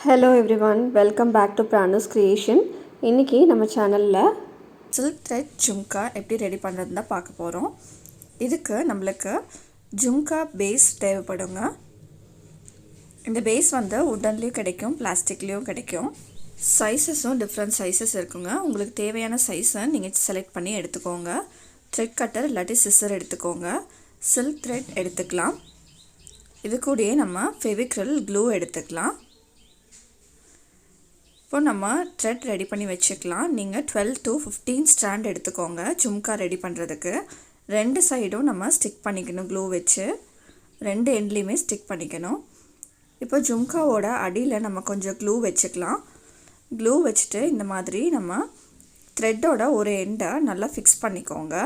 Hello everyone, welcome back to Pranu's Creation. இன்னைக்கு நம்ம சேனல்ல சில்க் த்ரெட் ஜும்கா எப்படி ரெடி பண்ணுறதுன்னு தான் பார்க்க போகிறோம். இதுக்கு நம்மளுக்கு ஜும்கா பேஸ் தேவைப்படுங்க. இந்த பேஸ் வந்து உட்டன்லேயும் கிடைக்கும், பிளாஸ்டிக்லேயும் கிடைக்கும். சைஸஸும் டிஃப்ரெண்ட் சைஸஸ் இருக்குங்க. உங்களுக்கு தேவையான சைஸை நீங்கள் செலக்ட் பண்ணி எடுத்துக்கோங்க. த்ரெட் கட்டர் இல்லாட்டி சிசர் எடுத்துக்கோங்க. சில்க் த்ரெட் எடுத்துக்கலாம். இது கூடயே நம்ம ஃபெவிக்ரில் க்ளூ எடுத்துக்கலாம். இப்போ நம்ம த்ரெட் ரெடி பண்ணி வச்சுக்கலாம். நீங்கள் 12 to 15 ஸ்டாண்ட் எடுத்துக்கோங்க ஜும்கா ரெடி பண்ணுறதுக்கு. ரெண்டு சைடும் நம்ம ஸ்டிக் பண்ணிக்கணும், க்ளூ வச்சு ரெண்டு எண்ட்லேயுமே ஸ்டிக் பண்ணிக்கணும். இப்போ ஜும்காவோட அடியில் நம்ம கொஞ்சம் க்ளூ வச்சுக்கலாம். க்ளூ வச்சுட்டு இந்த மாதிரி நம்ம த்ரெட்டோட ஒரு எண்டை நல்லா ஃபிக்ஸ் பண்ணிக்கோங்க.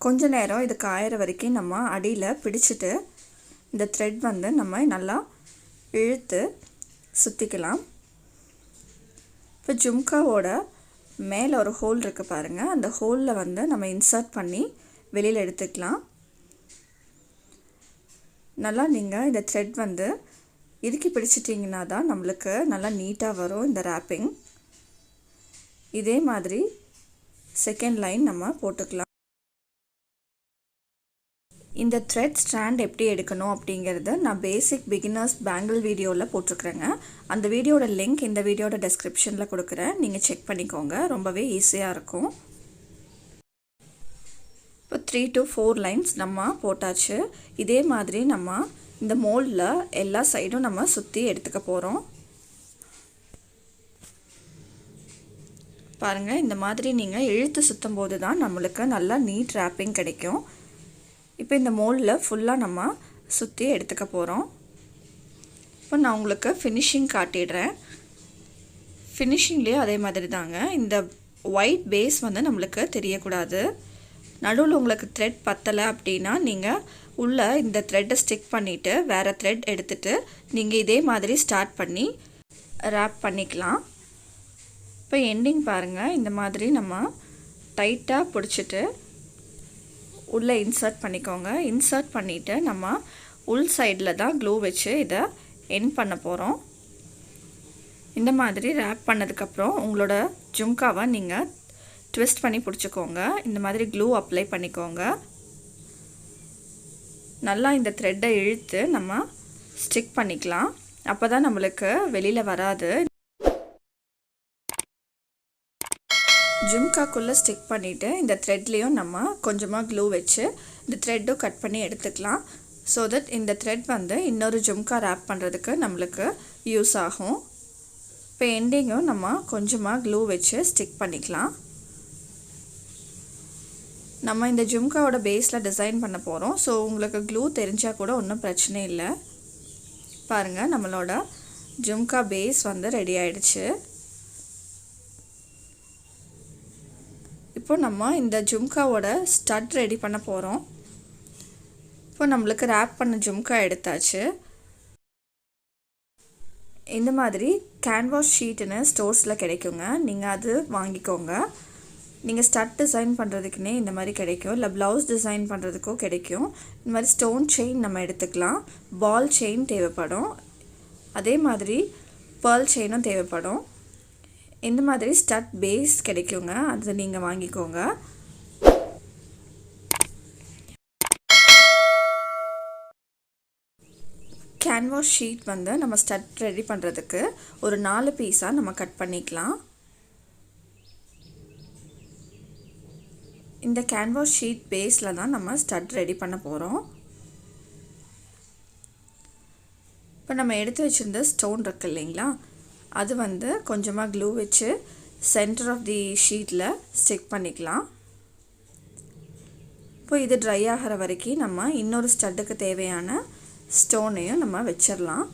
கொஞ்ச நேரம் இது காயிற வரைக்கும் நம்ம அடியில் பிடிச்சிட்டு இந்த த்ரெட் வந்து நம்ம நல்லா இழுத்து சுற்றிக்கலாம். இப்போ ஜும்காவோட மேலே ஒரு ஹோல் இருக்குது பாருங்கள், அந்த ஹோலில் வந்து நம்ம இன்சர்ட் பண்ணி வெளியில் எடுத்துக்கலாம். நல்லா நீங்கள் இந்த த்ரெட் வந்து இறுக்கி பிடிச்சிட்டிங்கன்னா தான் நம்மளுக்கு நல்லா நீட்டாக வரும் இந்த ரேப்பிங். இதே மாதிரி செகண்ட் லைன் நம்ம போட்டுக்கலாம். இந்த த்ரெட் ஸ்ட்ராண்ட் எப்படி எடுக்கணும் அப்படிங்கிறது நான் பேசிக் பிகினர்ஸ் பேங்கிள் வீடியோவில் போட்டிருக்கிறேங்க. அந்த வீடியோட லிங்க் இந்த வீடியோட டெஸ்கிரிப்ஷனில் கொடுக்குறேன், நீங்கள் செக் பண்ணிக்கோங்க. ரொம்பவே ஈஸியாக இருக்கும். இப்போ 3 to 4 லைன்ஸ் நம்ம போட்டாச்சு. இதே மாதிரி நம்ம இந்த மோல்டில் எல்லா சைடும் நம்ம சுற்றி எடுத்துக்க போகிறோம். பாருங்கள், இந்த மாதிரி நீங்கள் இழுத்து சுற்றும் போது தான் நம்மளுக்கு நல்லா நீட் ரேப்பிங் கிடைக்கும். இப்போ இந்த மோல்டில் ஃபுல்லாக நம்ம சுற்றி எடுத்துக்க போகிறோம். இப்போ நான் உங்களுக்கு ஃபினிஷிங் காட்டிடுறேன். ஃபினிஷிங்லேயே அதே மாதிரி தாங்க. இந்த ஒயிட் பேஸ் வந்து நம்மளுக்கு தெரியக்கூடாது. நடுவில் உங்களுக்கு த்ரெட் பத்தலை அப்படின்னா நீங்கள் உள்ளே இந்த த்ரெட்டை ஸ்டிக் பண்ணிவிட்டு வேறு த்ரெட் எடுத்துகிட்டு நீங்கள் இதே மாதிரி ஸ்டார்ட் பண்ணி ரேப் பண்ணிக்கலாம். இப்போ எண்டிங் பாருங்கள், இந்த மாதிரி நம்ம டைட்டாக பிடிச்சிட்டு உள்ளே இன்சர்ட் பண்ணிக்கோங்க. இன்சர்ட் பண்ணிவிட்டு நம்ம உள் சைடில் தான் க்ளூ வச்சு இதை எண்ட் பண்ண போகிறோம். இந்த மாதிரி ரேப் பண்ணதுக்கப்புறம் உங்களோட ஜும்காவை நீங்கள் ட்விஸ்ட் பண்ணி பிடிச்சிக்கோங்க. இந்த மாதிரி க்ளூ அப்ளை பண்ணிக்கோங்க. நல்லா இந்த த்ரெட்டை இழுத்து நம்ம ஸ்டிக் பண்ணிக்கலாம். அப்போ தான் நம்மளுக்கு வெளியில் வராது. ஜும்காக்குள்ளே ஸ்டிக் பண்ணிவிட்டு இந்த த்ரெட்லேயும் நம்ம கொஞ்சமாக க்ளூ வச்சு இந்த த்ரெட்டும் கட் பண்ணி எடுத்துக்கலாம். ஸோ தட் இந்த த்ரெட் வந்து இன்னொரு ஜும்கா ரேப் பண்ணுறதுக்கு நம்மளுக்கு யூஸ் ஆகும். இப்போ எண்டிங்கும் நம்ம கொஞ்சமாக க்ளூ வச்சு ஸ்டிக் பண்ணிக்கலாம். நம்ம இந்த ஜும்காவோட பேஸில் டிசைன் பண்ண போகிறோம். ஸோ உங்களுக்கு க்ளூ தெரிஞ்சால் கூட ஒன்றும் பிரச்சனை இல்லை. பாருங்கள், நம்மளோட ஜும்கா பேஸ் வந்து ரெடி ஆயிடுச்சு. இப்போ நம்ம இந்த ஜும்காவோட ஸ்டட் ரெடி பண்ண போகிறோம். இப்போ நம்மளுக்கு ரேப் பண்ண ஜும்கா எடுத்தாச்சு. இந்த மாதிரி கேன்வாஸ் ஷீட்டுன்னு ஸ்டோர்ஸில் கிடைக்குங்க, நீங்கள் அது வாங்கிக்கோங்க. நீங்கள் ஸ்டட் டிசைன் பண்ணுறதுக்குன்னே இந்த மாதிரி கிடைக்கும், இல்லை ப்ளவுஸ் டிசைன் பண்ணுறதுக்கும் கிடைக்கும். இந்த மாதிரி ஸ்டோன் செயின் நம்ம எடுத்துக்கலாம். பால் செயின் தேவைப்படும், அதே மாதிரி பேர்ல் செயினும் தேவைப்படும். இந்த மாதிரி ஸ்டட் பேஸ் கிடைக்குங்க, அது நீங்கள் வாங்கிக்கோங்க. கேன்வாஸ் ஷீட் வந்து நம்ம ஸ்டட் ரெடி பண்ணுறதுக்கு ஒரு 4 பீஸாக நம்ம கட் பண்ணிக்கலாம். இந்த கேன்வாஸ் ஷீட் பேஸில் தான் நம்ம ஸ்டட் ரெடி பண்ண போகிறோம். இப்போ நம்ம எடுத்து வச்சுருந்த ஸ்டோன் இருக்கு இல்லைங்களா, அது வந்து கொஞ்சமாக க்ளூ வச்சு சென்டர் ஆஃப் தி ஷீட்டில் ஸ்டிக் பண்ணிக்கலாம். இப்போ இது ட்ரை ஆகிற வரைக்கும் நம்ம இன்னொரு ஸ்டட்டுக்கு தேவையான ஸ்டோனையும் நம்ம வச்சிடலாம்.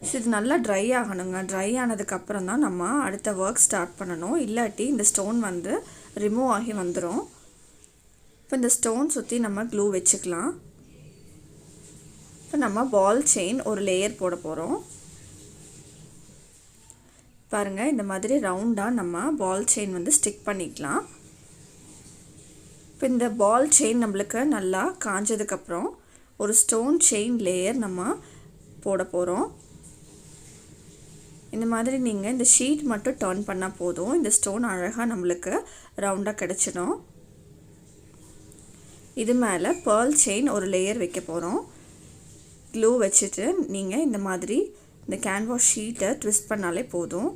இது நல்லா ட்ரை ஆகணுங்க. ட்ரை ஆனதுக்கப்புறம் தான் நம்ம அடுத்த ஒர்க் ஸ்டார்ட் பண்ணணும், இல்லாட்டி இந்த ஸ்டோன் வந்து ரிமூவ் ஆகி வந்துடும். இப்போ இந்த ஸ்டோன் சுற்றி நம்ம க்ளூ வச்சுக்கலாம். இப்போ நம்ம பால் செயின் ஒரு லேயர் போட போகிறோம். பாருங்கள், இந்த மாதிரி ரவுண்டாக நம்ம பால் செயின் வந்து ஸ்டிக் பண்ணிக்கலாம். இப்போ இந்த பால் செயின் நம்மளுக்கு நல்லா காஞ்சதுக்கப்புறம் ஒரு ஸ்டோன் செயின் லேயர் நம்ம போட போகிறோம். இந்த மாதிரி நீங்கள் இந்த ஷீட் மட்டும் டர்ன் பண்ணால் போதும். இந்த ஸ்டோன் அழகாக நம்மளுக்கு ரவுண்டாக கிடச்சிடும். இது மேலே பேர்ல் செயின் ஒரு லேயர் வைக்க போகிறோம். க்ளூ வச்சுட்டு நீங்கள் இந்த மாதிரி இந்த கேன்வாஸ் ஷீட்டை ட்விஸ்ட் பண்ணாலே போதும்.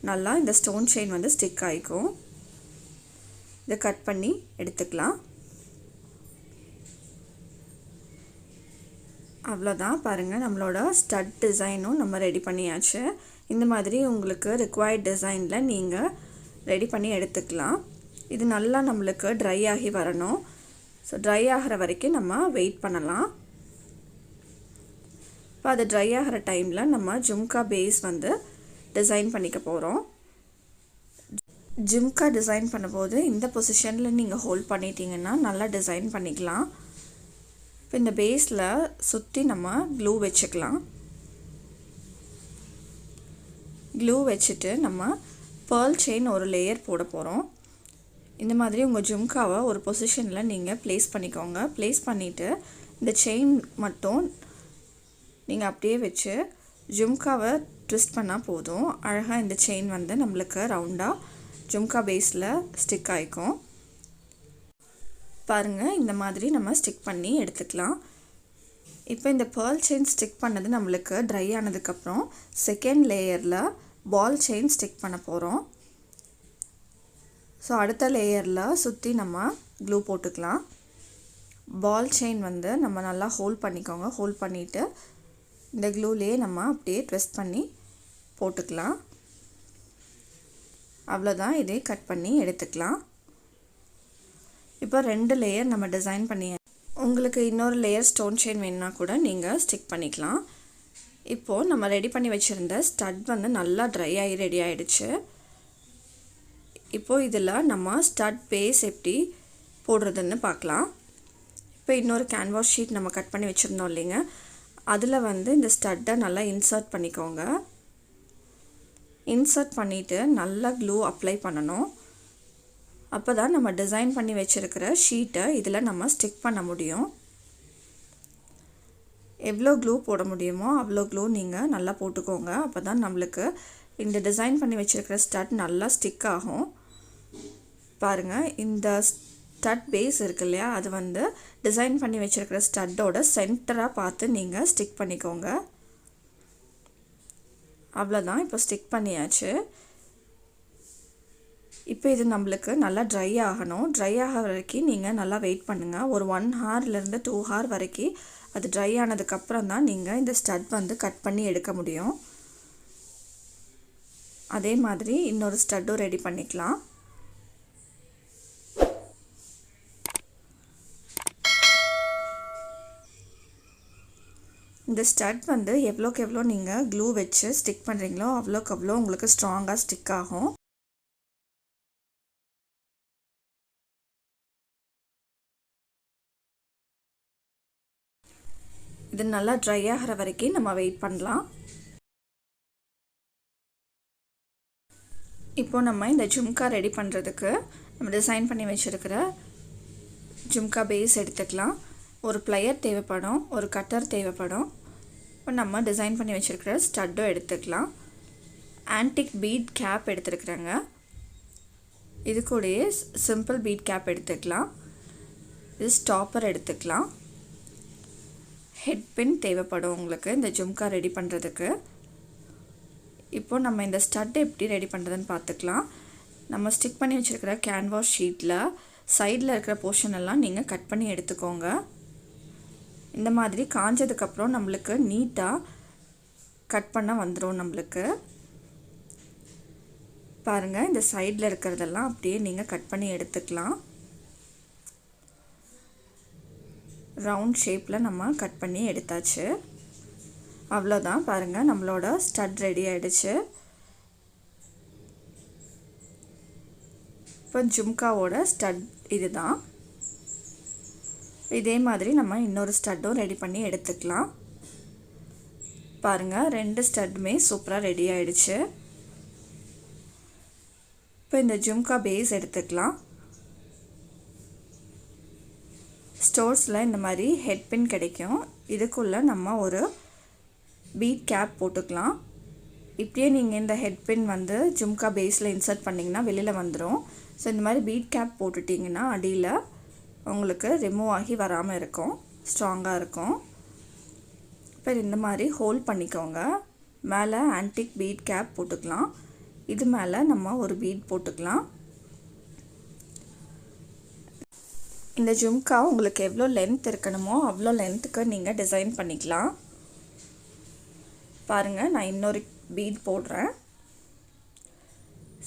நல்லா இந்த ஸ்டோன் செயின் வந்து ஸ்டிக் ஆகிக்கும். இதை கட் பண்ணி எடுத்துக்கலாம். அவ்வளோதான், பாருங்கள் நம்மளோட ஸ்டட் டிசைனும் நம்ம ரெடி பண்ணியாச்சு. இந்த மாதிரி உங்களுக்கு ரிக்வயர்ட் டிசைனில் நீங்கள் ரெடி பண்ணி எடுத்துக்கலாம். இது நல்லா நம்மளுக்கு ட்ரை ஆகி வரணும். ஸோ ட்ரை ஆகிற வரைக்கும் நம்ம வெயிட் பண்ணலாம். இப்போ அது ட்ரை ஆகிற டைமில் நம்ம ஜும்கா பேஸ் வந்து டிசைன் பண்ணிக்க போகிறோம். ஜும்கா டிசைன் பண்ணும்போது இந்த பொசிஷனில் நீங்கள் ஹோல்ட் பண்ணிட்டீங்கன்னா நல்லா டிசைன் பண்ணிக்கலாம். இப்போ இந்த பேஸில் சுற்றி நம்ம க்ளூ வச்சுக்கலாம். க்ளூ வச்சுட்டு நம்ம பேர்ல் செயின் ஒரு லேயர் போட போகிறோம். இந்த மாதிரி உங்கள் ஜும்காவை ஒரு பொசிஷனில் நீங்கள் ப்ளேஸ் பண்ணிக்கோங்க. ப்ளேஸ் பண்ணிவிட்டு இந்த செயின் மட்டும் நீங்கள் அப்படியே வச்சு ஜும்காவை ட்விஸ்ட் பண்ணால் போதும். அழகாக இந்த செயின் வந்து நம்மளுக்கு ரவுண்டாக ஜும்கா பேஸில் ஸ்டிக் ஆகிக்கும். பாருங்கள், இந்த மாதிரி நம்ம ஸ்டிக் பண்ணி எடுத்துக்கலாம். இப்போ இந்த பேர்ல் செயின் ஸ்டிக் பண்ணது நம்மளுக்கு ட்ரை ஆனதுக்கப்புறம் செகண்ட் லேயரில் பால் செயின் ஸ்டிக் பண்ண போகிறோம். ஸோ அடுத்த லேயரில் சுற்றி நம்ம க்ளூ போட்டுக்கலாம். பால் செயின் வந்து நம்ம நல்லா ஹோல்ட் பண்ணிக்கோங்க. ஹோல்ட் பண்ணிவிட்டு இந்த க்ளூலேயே நம்ம அப்படியே ட்விஸ்ட் பண்ணி போட்டுக்கலாம். அவ்வளோதான், இதே கட் பண்ணி எடுத்துக்கலாம். இப்போ 2 லேயர் நம்ம டிசைன் பண்ணி, உங்களுக்கு இன்னொரு லேயர் ஸ்டோன் செயின் வேணுன்னா கூட நீங்கள் ஸ்டிக் பண்ணிக்கலாம். இப்போது நம்ம ரெடி பண்ணி வச்சுருந்த ஸ்டட் வந்து நல்லா ட்ரை ஆகி ரெடி ஆகிடுச்சு. இப்போது இதில் நம்ம ஸ்டட் பேஸ் எப்படி போடுறதுன்னு பார்க்கலாம். இப்போ இன்னொரு கேன்வாஸ் ஷீட் நம்ம கட் பண்ணி வச்சுருந்தோம் இல்லைங்க, அதில் வந்து இந்த ஸ்டட்டை நல்லா இன்சர்ட் பண்ணிக்கோங்க. இன்சர்ட் பண்ணிவிட்டு நல்லா க்ளூ அப்ளை பண்ணணும். அப்போ தான் நம்ம டிசைன் பண்ணி வச்சுருக்கிற ஷீட்டை இதில் நம்ம ஸ்டிக் பண்ண முடியும். எவ்வளோ க்ளூ போட முடியுமோ அவ்வளோ க்ளூ நீங்கள் நல்லா போட்டுக்கோங்க. அப்போ தான் நம்மளுக்கு இந்த டிசைன் பண்ணி வச்சுருக்கிற ஸ்டட் நல்லா ஸ்டிக் ஆகும். பாருங்கள், இந்த ஸ்டட் பேஸ் இருக்கு இல்லையா, அது வந்து டிசைன் பண்ணி வச்சுருக்கிற ஸ்டட்டோட சென்டராக பார்த்து நீங்கள் ஸ்டிக் பண்ணிக்கோங்க. அவ்வளோதான், இப்போ ஸ்டிக் பண்ணியாச்சு. இப்போ இது நம்மளுக்கு நல்லா ட்ரை ஆகணும். ட்ரை ஆகிற வரைக்கும் நீங்கள் நல்லா வெயிட் பண்ணுங்கள். ஒரு 1 ஹார்லேருந்து 2 ஹார் வரைக்கும் அது ட்ரை ஆனதுக்கப்புறம் தான் நீங்கள் இந்த ஸ்டட் வந்து கட் பண்ணி எடுக்க முடியும். அதே மாதிரி இன்னொரு ஸ்டட்டும் ரெடி பண்ணிக்கலாம். இந்த ஸ்டட் வந்து எவ்வளோக்கு எவ்வளோ நீங்கள் க்ளூ வச்சு ஸ்டிக் பண்ணுறீங்களோ அவ்வளோக்கு அவ்வளோ உங்களுக்கு ஸ்ட்ராங்காக ஸ்டிக் ஆகும். இது நல்லா ட்ரை ஆகிற வரைக்கும் நம்ம வெயிட் பண்ணலாம். இப்போ நம்ம இந்த ஜும்கா ரெடி பண்ணுறதுக்கு நம்ம டிசைன் பண்ணி வச்சுருக்கிற ஜும்கா பேஸ் எடுத்துக்கலாம். ஒரு ப்ளையர் தேவைப்படும், ஒரு கட்டர் தேவைப்படும். இப்போ நம்ம டிசைன் பண்ணி வச்சுருக்கிற ஸ்டட்டும் எடுத்துக்கலாம். ஆன்டிக் பீட் கேப் எடுத்துருக்குறேங்க. இது கூடயே சிம்பிள் பீட் கேப் எடுத்துக்கலாம். இது ஸ்டாப்பர் எடுத்துக்கலாம். ஹெட் பின் தேவைப்படும் உங்களுக்கு இந்த ஜும்கா ரெடி பண்ணுறதுக்கு. இப்போ நம்ம இந்த ஸ்டட் எப்படி ரெடி பண்ணுறதுன்னு பார்த்துக்கலாம். நம்ம ஸ்டிக் பண்ணி வச்சுருக்கிற கேன்வாஸ் ஷீட்டில் சைடில் இருக்கிற போர்ஷன் எல்லாம் நீங்கள் கட் பண்ணி எடுத்துக்கோங்க. இந்த மாதிரி காஞ்சதுக்கப்புறம் நம்மளுக்கு நீட்டாக கட் பண்ண வந்துடும். நம்மளுக்கு பாருங்கள், இந்த சைடில் இருக்கிறதெல்லாம் அப்படியே நீங்கள் கட் பண்ணி எடுத்துக்கலாம். ரவுண்ட் ஷேப்பில் நம்ம கட் பண்ணி எடுத்தாச்சு. அவ்வளோதான், பாருங்கள் நம்மளோட ஸ்டட் ரெடி ஆகிடுச்சு. இப்போ ஜும்காவோட ஸ்டட் இதுதான். இதே மாதிரி நம்ம இன்னொரு ஸ்டட்டும் ரெடி பண்ணி எடுத்துக்கலாம். பாருங்கள், 2 ஸ்டட்டுமே சூப்பராக ரெடி ஆகிடுச்சு. இப்போ இந்த ஜும்கா பேஸ் எடுத்துக்கலாம். ஸ்டோர்ஸில் இந்த மாதிரி ஹெட் பின் கிடைக்கும். இதுக்குள்ளே நம்ம ஒரு பீட் கேப் போட்டுக்கலாம். இப்படியே நீங்கள் இந்த ஹெட் பின் வந்து ஜும்கா பேஸில் இன்சர்ட் பண்ணிங்கன்னா வெளியில் வந்துடும். ஸோ இந்த மாதிரி பீட் கேப் போட்டுட்டிங்கன்னா அடியில் உங்களுக்கு ரிமூவ் ஆகி வராமல் இருக்கும், ஸ்ட்ராங்காக இருக்கும். இப்போ இந்த மாதிரி ஹோல்ட் பண்ணிக்கோங்க. மேலே ஆன்டிக் பீட் கேப் போட்டுக்கலாம். இது மேலே நம்ம ஒரு பீட் போட்டுக்கலாம். இந்த ஜும்கா உங்களுக்கு எவ்வளோ லென்த் இருக்கணுமோ அவ்வளோ லென்த்துக்கு நீங்கள் டிசைன் பண்ணிக்கலாம். பாருங்கள், நான் இன்னொரு பீட் போடுறேன்.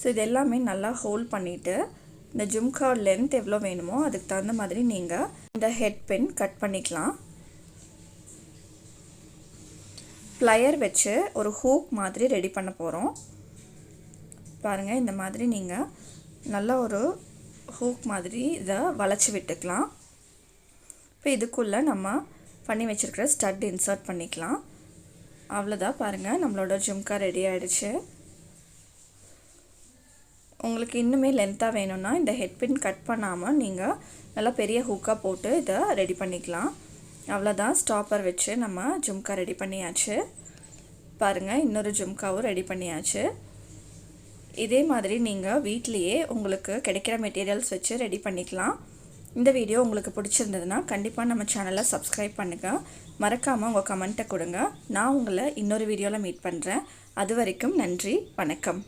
ஸோ இது எல்லாமே நல்லா ஹோல்ட் பண்ணிவிட்டு இந்த ஜும்கா லென்த் எவ்வளோ வேணுமோ அதுக்கு தகுந்த மாதிரி நீங்கள் இந்த ஹெட் பின் கட் பண்ணிக்கலாம். ப்ளையர் வச்சு ஒரு ஹூக் மாதிரி ரெடி பண்ண போகிறோம். பாருங்கள், இந்த மாதிரி நீங்கள் நல்ல ஒரு ஹூக் மாதிரி இதை வளைச்சி விட்டுக்கலாம். இப்போ இதுக்குள்ளே நம்ம பண்ணி வச்சுருக்கிற ஸ்டட் இன்சர்ட் பண்ணிக்கலாம். அவ்வளோதான். பாருங்கள், நம்மளோட ஜும்கா ரெடி ஆகிடுச்சு. உங்களுக்கு இன்னுமே லென்த்தாக வேணும்னா இந்த ஹெட் பின் கட் பண்ணாமல் நீங்கள் நல்லா பெரிய ஹூக்காக போட்டு இதை ரெடி பண்ணிக்கலாம். அவ்வளோதான், ஸ்டாப்பர் வச்சு நம்ம ஜும்கா ரெடி பண்ணியாச்சு. பாருங்கள், இன்னொரு ஜும்காவும் ரெடி பண்ணியாச்சு. இதே மாதிரி நீங்கள் வீட்லேயே உங்களுக்கு கிடைக்கிற மெட்டீரியல்ஸ் வச்சு ரெடி பண்ணிக்கலாம். இந்த வீடியோ உங்களுக்கு பிடிச்சிருந்ததுன்னா கண்டிப்பாக நம்ம சேனலை சப்ஸ்கிரைப் பண்ணுங்கள். மறக்காமல் உங்கள் கமெண்ட்டை கொடுங்க. நான் உங்களை இன்னொரு வீடியோவில் மீட் பண்ணுறேன். அது வரைக்கும் நன்றி, வணக்கம்.